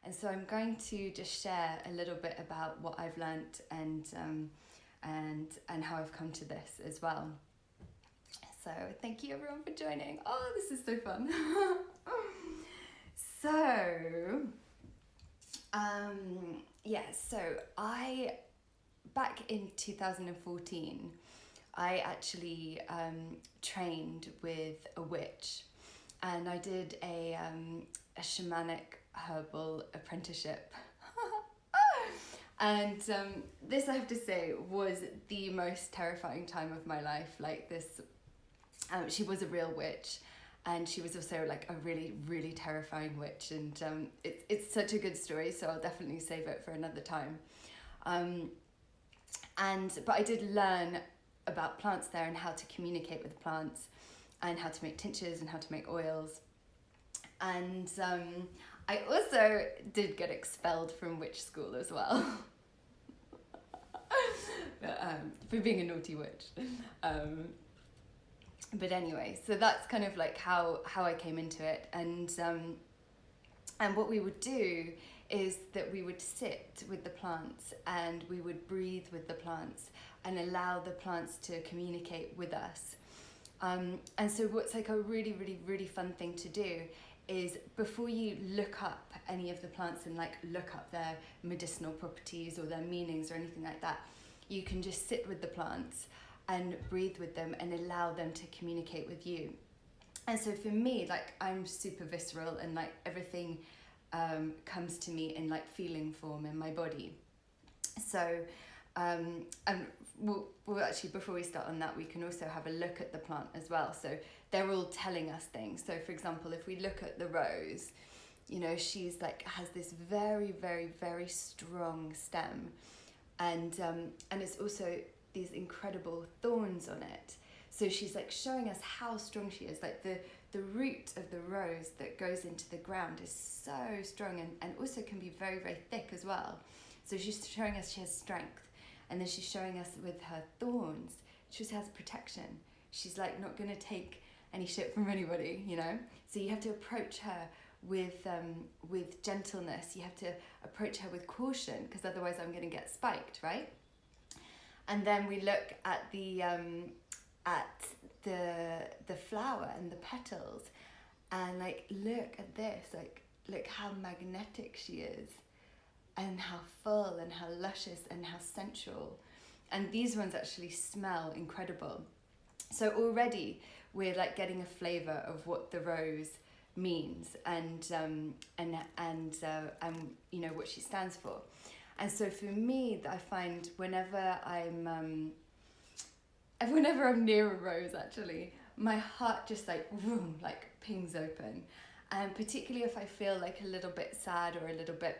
And so I'm going to just share a little bit about what I've learnt and how I've come to this as well. So thank you everyone for joining. Oh, this is so fun. So, so back in 2014, I actually trained with a witch, and I did a shamanic herbal apprenticeship. And this, I have to say, was the most terrifying time of my life. Like this, she was a real witch, and she was also like a really, really terrifying witch. And it's such a good story, so I'll definitely save it for another time. But I did learn about plants there and how to communicate with plants, and how to make tinctures and how to make oils. And I also did get expelled from witch school as well. For being a naughty witch. But anyway, so that's kind of like how I came into it. And what we would do is that we would sit with the plants and we would breathe with the plants and allow the plants to communicate with us. And so what's like a really, really, really fun thing to do is, before you look up any of the plants and like look up their medicinal properties or their meanings or anything like that, you can just sit with the plants and breathe with them and allow them to communicate with you. And so for me, like, I'm super visceral, and like everything comes to me in like feeling form in my body. So and we'll actually, before we start on that, we can also have a look at the plant as well. So they're all telling us things. So for example, if we look at the rose, you know, she's like, has this very, very, very strong stem, and it's also these incredible thorns on it. So she's like showing us how strong she is. Like the root of the rose that goes into the ground is so strong, and also can be very, very thick as well. So she's showing us she has strength. And then she's showing us with her thorns, she has protection. She's like not gonna take any shit from anybody, you know? So you have to approach her with gentleness. You have to approach her with caution, because otherwise I'm gonna get spiked, right? And then we look at the flower and the petals, and like, look at this, like, look how magnetic she is, and how full and how luscious and how sensual. And these ones actually smell incredible. So already we're like getting a flavour of what the rose means, and you know what she stands for. And so for me, I find whenever I'm near a rose, actually, my heart just like vroom, like pings open. And particularly if I feel like a little bit sad, or a little bit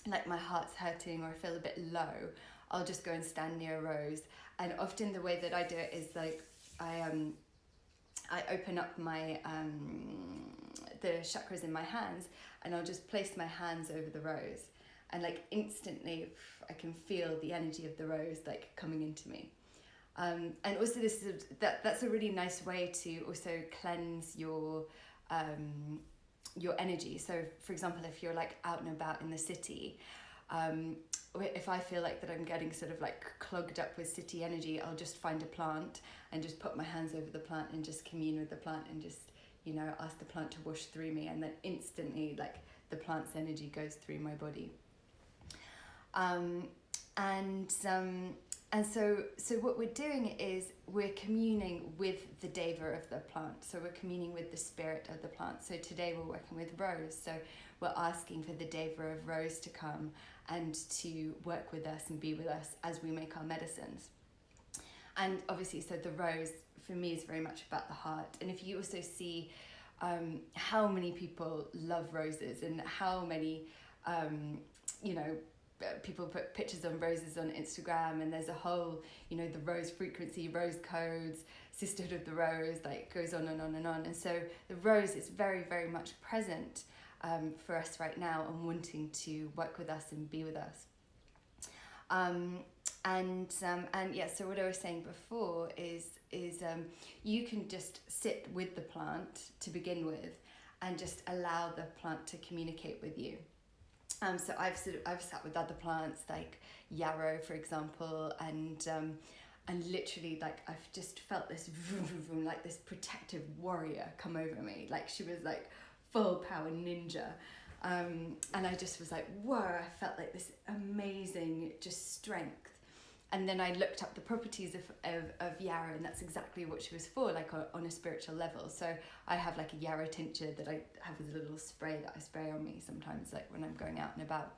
like my heart's hurting, or I feel a bit low, I'll just go and stand near a rose. And often the way that I do it is like I open up my the chakras in my hands, and I'll just place my hands over the rose, and like instantly I can feel the energy of the rose like coming into me. And also that's a really nice way to also cleanse your energy. So for example, if you're like out and about in the city, if I feel like that I'm getting sort of like clogged up with city energy, I'll just find a plant and just put my hands over the plant and just commune with the plant, and just, you know, ask the plant to wash through me, and then instantly like the plant's energy goes through my body. And so what we're doing is we're communing with the deva of the plant. So we're communing with the spirit of the plant. So today we're working with rose. So we're asking for the deva of rose to come and to work with us and be with us as we make our medicines. And obviously, so the rose for me is very much about the heart. And if you also see how many people love roses, and how many, people put pictures on roses on Instagram, and there's a whole, the rose frequency, rose codes, sisterhood of the rose, like goes on and on and on. And so the rose is very, very much present for us right now, and wanting to work with us and be with us. So what I was saying before is you can just sit with the plant to begin with, and just allow the plant to communicate with you. So I've sat with other plants like yarrow, for example, and literally like I've just felt this vroom, vroom, vroom, like this protective warrior come over me, like she was like full power ninja, and I just was like, whoa, I felt like this amazing just strength. And then I looked up the properties of yarrow, and that's exactly what she was for, like on a spiritual level. So I have like a yarrow tincture that I have as a little spray that I spray on me sometimes, like when I'm going out and about.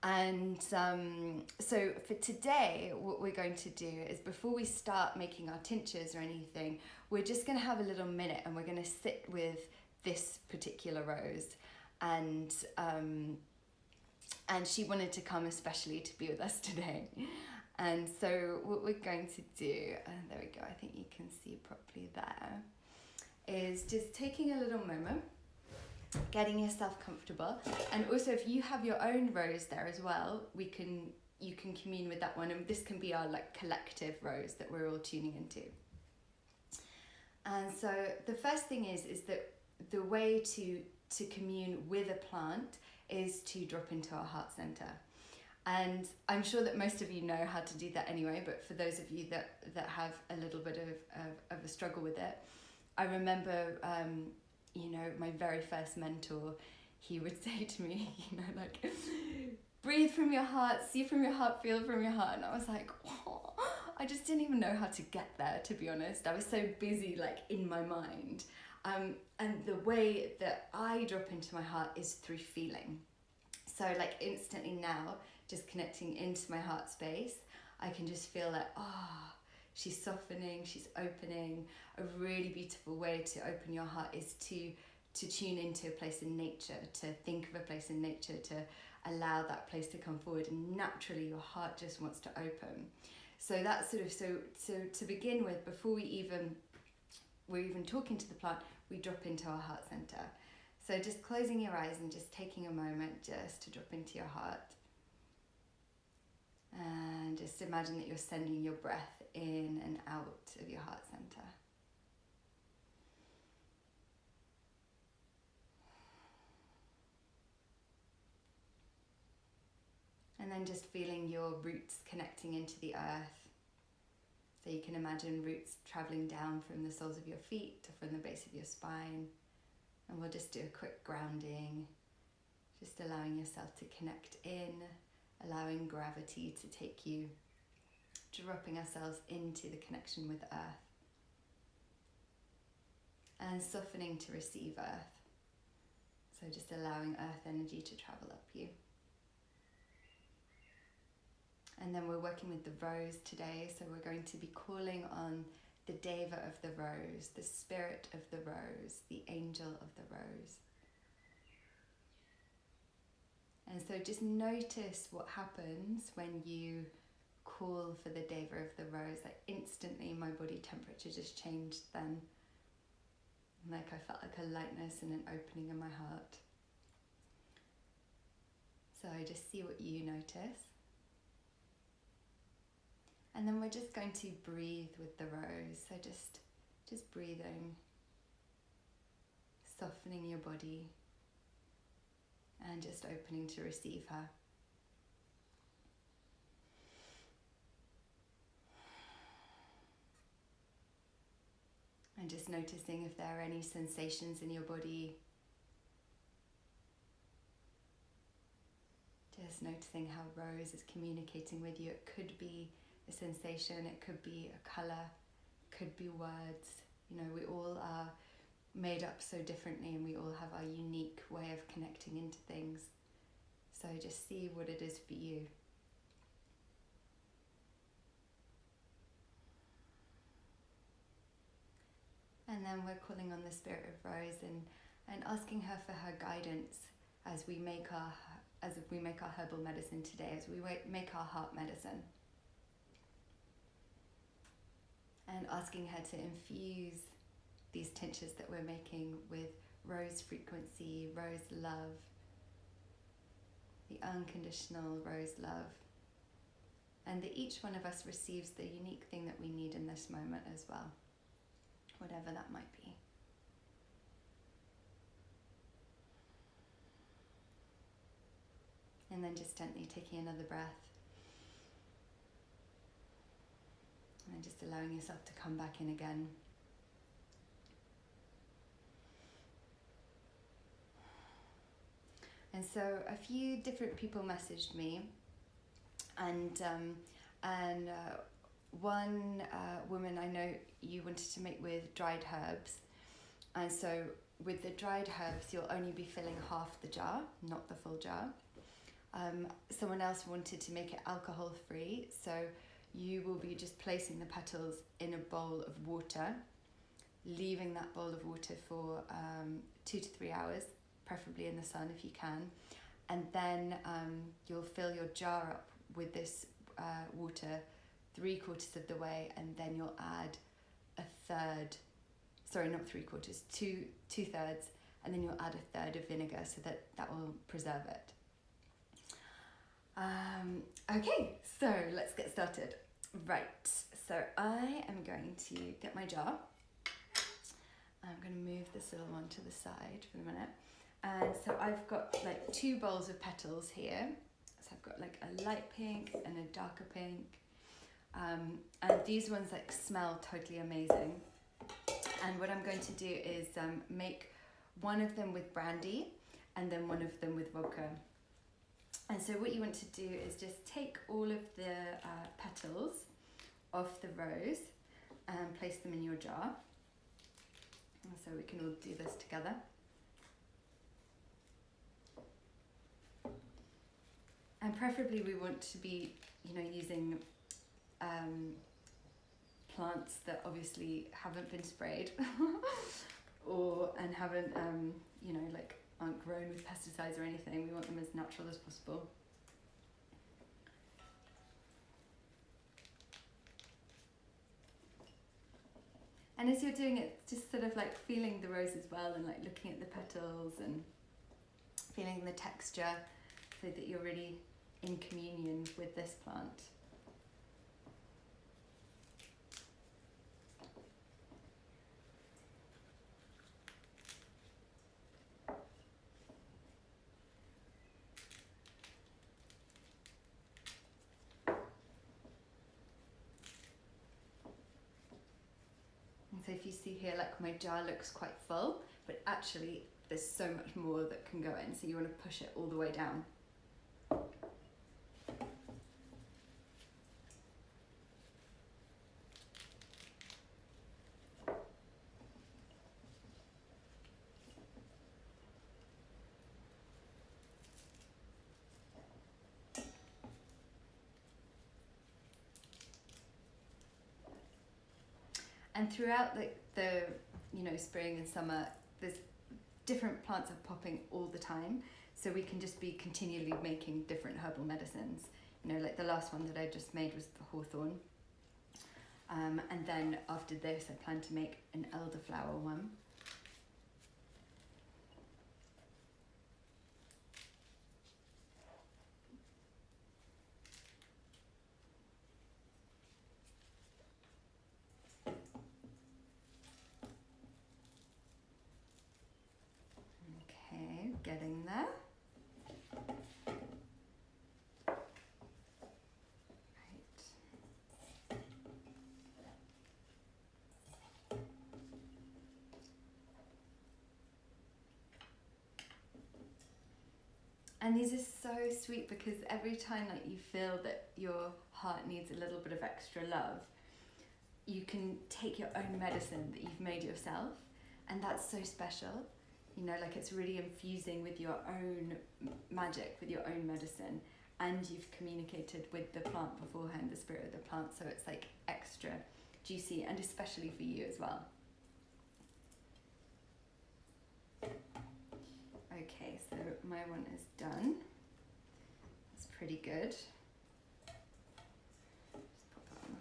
And so for today, what we're going to do is, before we start making our tinctures or anything, we're just going to have a little minute and we're going to sit with this particular rose. And she wanted to come especially to be with us today. And so what we're going to do, there we go, I think you can see properly there, is just taking a little moment, getting yourself comfortable. And also, if you have your own rose there as well, you can commune with that one, and this can be our like collective rose that we're all tuning into. And so the first thing is that the way to commune with a plant is to drop into our heart center. And I'm sure that most of you know how to do that anyway, but for those of you that have a little bit of a struggle with it, I remember my very first mentor, he would say to me, like, breathe from your heart, see from your heart, feel from your heart. And I was like, oh, I just didn't even know how to get there, to be honest. I was so busy, like, in my mind. And the way that I drop into my heart is through feeling. So like instantly now, just connecting into my heart space, I can just feel like, she's softening, she's opening. A really beautiful way to open your heart is to tune into a place in nature, to think of a place in nature, to allow that place to come forward, and naturally your heart just wants to open. So that's sort of, so to begin with, before we're even talking to the plant, we drop into our heart center. So just closing your eyes and just taking a moment just to drop into your heart. And just imagine that you're sending your breath in and out of your heart center. And then just feeling your roots connecting into the earth. So you can imagine roots traveling down from the soles of your feet or from the base of your spine. And we'll just do a quick grounding, just allowing yourself to connect in, allowing gravity to take you, dropping ourselves into the connection with earth. And softening to receive earth. So just allowing earth energy to travel up you. And then we're working with the rose today, so we're going to be calling on the deva of the rose, the spirit of the rose, the angel of the rose. And so just notice what happens when you call for the deva of the rose. Like instantly my body temperature just changed then. Like I felt like a lightness and an opening in my heart. So just see what you notice. And then we're just going to breathe with the rose. So just breathing, softening your body, and just opening to receive her. And just noticing if there are any sensations in your body. Just noticing how rose is communicating with you. It could be a sensation, it could be a colour, it could be words. We all are made up so differently, and we all have our unique way of connecting into things. So just see what it is for you. And then we're calling on the spirit of rose and asking her for her guidance as we make our herbal medicine today, as we make our heart medicine. And asking her to infuse these tinctures that we're making with rose frequency, rose love, the unconditional rose love. And that each one of us receives the unique thing that we need in this moment as well, whatever that might be. And then just gently taking another breath. And then just allowing yourself to come back in again. And so a few different people messaged me, and one woman I know you wanted to make with dried herbs, and so with the dried herbs you'll only be filling half the jar, not the full jar. Someone else wanted to make it alcohol free, so you will be just placing the petals in a bowl of water, leaving that bowl of water for 2 to 3 hours, preferably in the sun if you can, and then you'll fill your jar up with this water 3/4 of the way, and then you'll add a third, sorry, not 3/4, two thirds, and then you'll add a third of vinegar so that will preserve it. Okay, so let's get started. Right, so I am going to get my jar. I'm going to move this little one to the side for the minute. And so I've got like 2 bowls of petals here. So I've got like a light pink and a darker pink. And these ones like smell totally amazing. And what I'm going to do is make one of them with brandy and then one of them with vodka. And so what you want to do is just take all of the petals off the rose and place them in your jar. And so we can all do this together. And preferably we want to be, using plants that obviously haven't been sprayed and haven't, aren't grown with pesticides or anything. We want them as natural as possible. And as you're doing it, just sort of like feeling the rose as well, and like looking at the petals and feeling the texture, so that you're really in communion with this plant. So if you see here, like my jar looks quite full, but actually there's so much more that can go in, so you want to push it all the way down. And throughout the spring and summer, there's different plants are popping all the time, so we can just be continually making different herbal medicines. Like the last one that I just made was the hawthorn, and then after this I plan to make an elderflower one. Getting there. Right. And these are so sweet, because every time like you feel that your heart needs a little bit of extra love, you can take your own medicine that you've made yourself, and that's so special. Like it's really infusing with your own magic, with your own medicine, and you've communicated with the plant beforehand, the spirit of the plant, so it's like extra juicy, and especially for you as well. Okay, so my one is done. It's pretty good.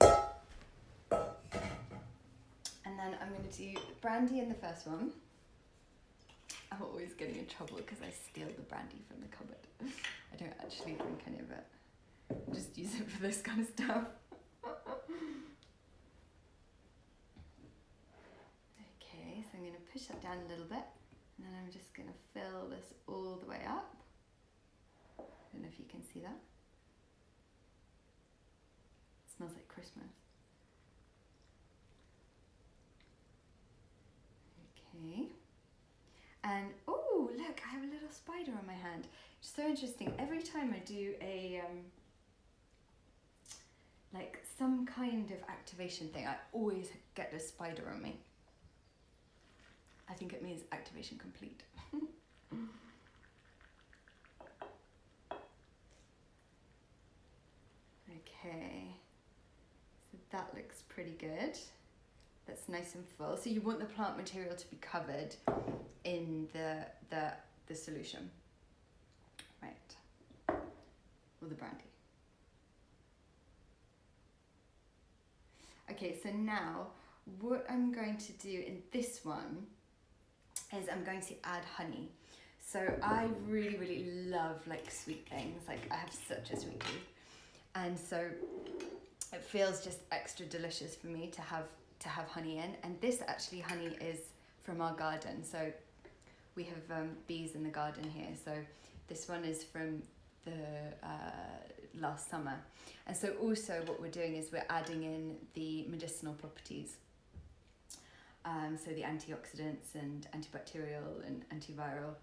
Just pop that on. And then I'm going to do brandy in the first one. I'm always getting in trouble because I steal the brandy from the cupboard. I don't actually drink any of it. I just use it for this kind of stuff. Okay, so I'm going to push that down a little bit, and then I'm just going to fill this all the way up. I'm going to if you can see that. It smells like Christmas. Okay. And oh, look, I have a little spider on my hand. It's so interesting. Every time I do a like some kind of activation thing, I always get a spider on me. I think it means activation complete. Okay, so that looks pretty good. That's nice and full. So you want the plant material to be covered in the solution, right? Or the brandy. Okay, so now what I'm going to do in this one is I'm going to add honey. So I really, really love like sweet things. Like I have such a sweet tooth. And so it feels just extra delicious for me to have honey in. And this actually honey is from our garden. So we have bees in the garden here. So this one is from the last summer. And so also what we're doing is we're adding in the medicinal properties. So the antioxidants and antibacterial and antiviral.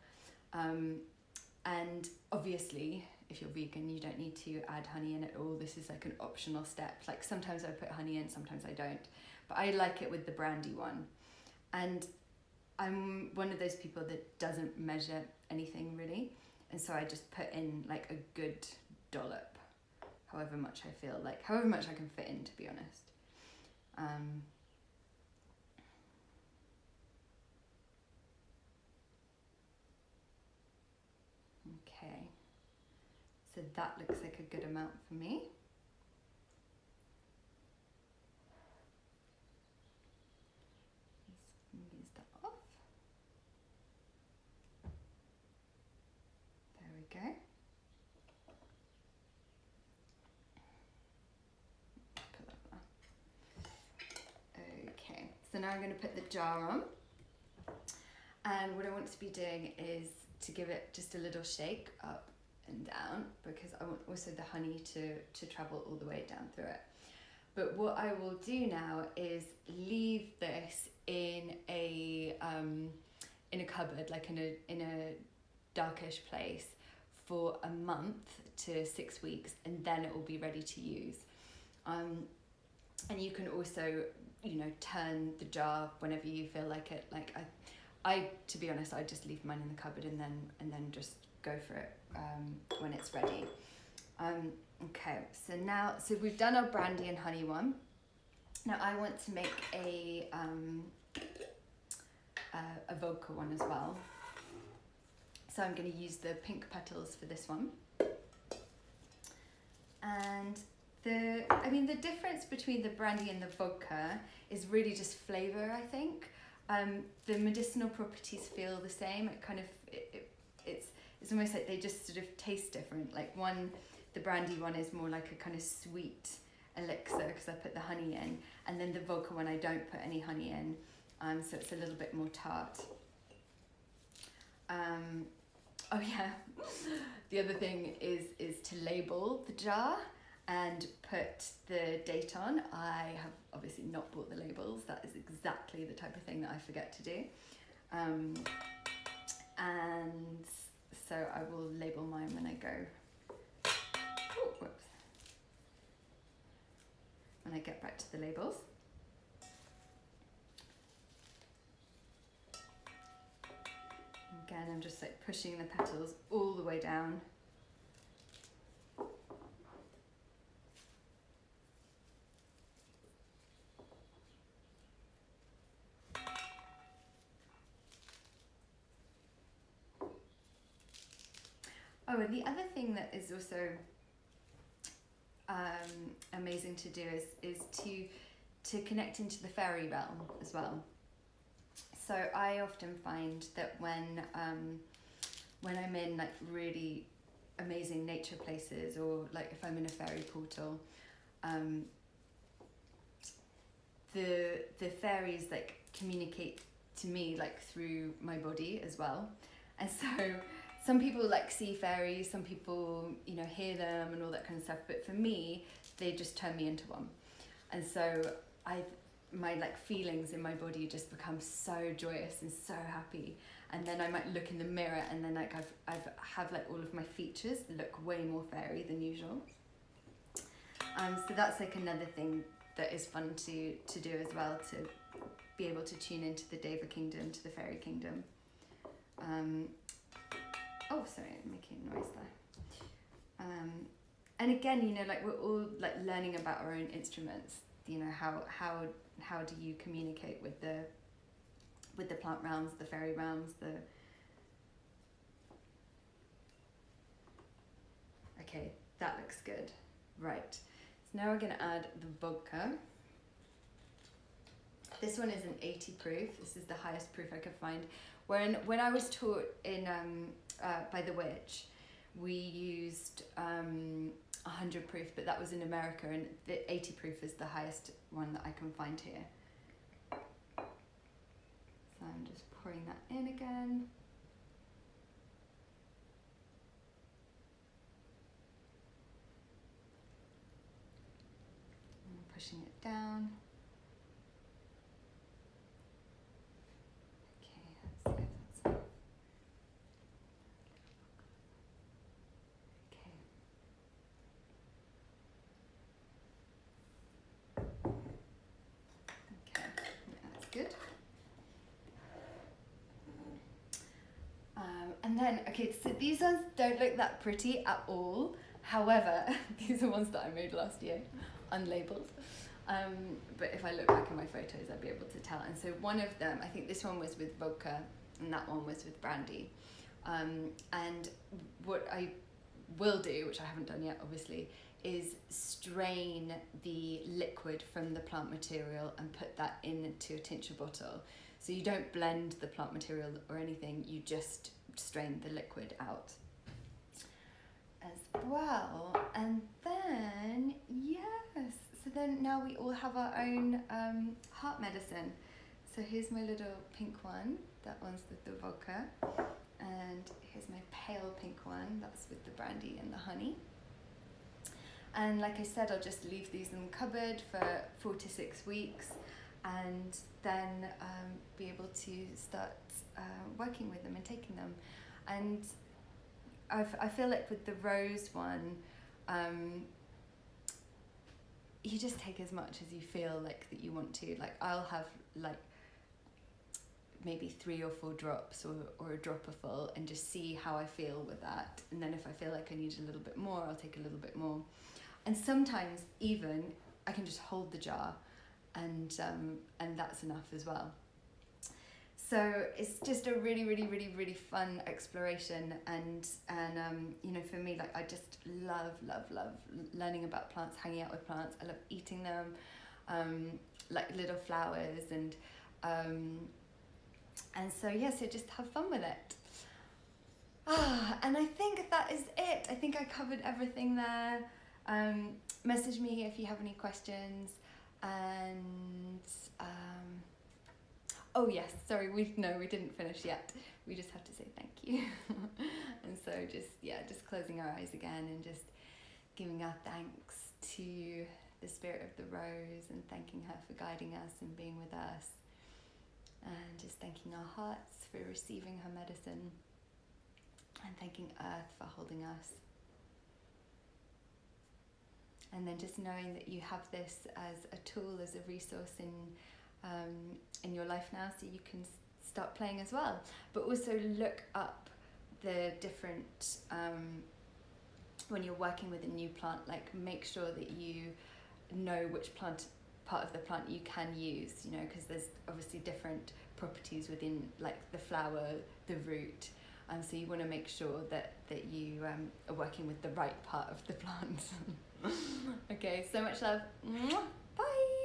And obviously, if you're vegan, you don't need to add honey in at all. This is like an optional step. Like sometimes I put honey in, sometimes I don't. But I like it with the brandy one. And I'm one of those people that doesn't measure anything really. And so I just put in like a good dollop, however much I feel like, however much I can fit in, to be honest. Okay, so that looks like a good amount for me. Let's use that off. There we go. Put that there. Okay, so now I'm going to put the jar on. And what I want to be doing is to give it just a little shake up and down, because I want also the honey to travel all the way down through it. But what I will do now is leave this in a cupboard, like in a darkish place, for a month to 6 weeks, and then it will be ready to use. And you can also, turn the jar whenever you feel like it. Like I to be honest, I just leave mine in the cupboard and then just go for it when it's ready. Okay, so we've done our brandy and honey one. Now I want to make a vodka one as well. So I'm going to use the pink petals for this one. And the difference between the brandy and the vodka is really just flavor, I think. The medicinal properties feel the same. It kind of it's almost like they just sort of taste different. Like the brandy one is more like a kind of sweet elixir because I put the honey in, and then the vodka one I don't put any honey in, so it's a little bit more tart. Oh yeah, the other thing is to label the jar and put the date on. I have obviously not bought the labels. That is exactly the type of thing that I forget to do. And so I will label mine when I go, when I get back to the labels. Again, I'm just like pushing the petals all the way down. Oh, and the other thing that is also amazing to do is to connect into the fairy realm as well. So I often find that when I'm in like really amazing nature places, or like if I'm in a fairy portal, the fairies like communicate to me like through my body as well. And so some people like see fairies, some people, you know, hear them and all that kind of stuff. But for me, they just turn me into one. And so my like feelings in my body just become so joyous and so happy. And then I might look in the mirror and then like I have like all of my features look way more fairy than usual. So that's like another thing that is fun to do as well, to be able to tune into the Deva kingdom, to the fairy kingdom. Oh, sorry, I'm making a noise there. And again, you know, like we're all like learning about our own instruments. You know, how do you communicate with the plant realms, the fairy realms, Okay, that looks good. Right. So now we're going to add the vodka. This one is an 80 proof. This is the highest proof I could find. When I was taught in by the witch, we used 100 proof, but that was in America, and the 80 proof is the highest one that I can find here. So I'm just pouring that in again. And pushing it down. Good. And then, okay, so these ones don't look that pretty at all. However, these are ones that I made last year, unlabeled. But if I look back in my photos, I'll be able to tell. And so one of them, I think this one was with vodka, and that one was with brandy. And what I will do, which I haven't done yet, obviously, is strain the liquid from the plant material and put that into a tincture bottle. So you don't blend the plant material or anything, you just strain the liquid out as well. And then, yes, so then now we all have our own heart medicine. So here's my little pink one, that one's with the vodka. And here's my pale pink one, that's with the brandy and the honey. And like I said, I'll just leave these in the cupboard for 4 to 6 weeks, and then be able to start working with them and taking them. And I feel like with the rose one, you just take as much as you feel like that you want to. Like I'll have like maybe 3 or 4 drops or a dropper full, and just see how I feel with that. And then if I feel like I need a little bit more, I'll take a little bit more. And sometimes even I can just hold the jar, and that's enough as well. So it's just a really, really, really, really fun exploration, and you know, for me, like I just love learning about plants, hanging out with plants. I love eating them, like little flowers, and so yeah, so just have fun with it. And I think that is it. I think I covered everything there. Message me if you have any questions, and oh yes, sorry, we didn't finish yet. We just have to say thank you. And so just closing our eyes again and just giving our thanks to the spirit of the rose, and thanking her for guiding us and being with us, and just thanking our hearts for receiving her medicine, and thanking Earth for holding us. And then just knowing that you have this as a tool, as a resource in your life now, so you can start playing as well. But also look up the different, when you're working with a new plant, like make sure that you know which part of the plant you can use, you know, because there's obviously different properties within like the flower, the root. So you want to make sure that you are working with the right part of the plant. Okay, so much love. Bye.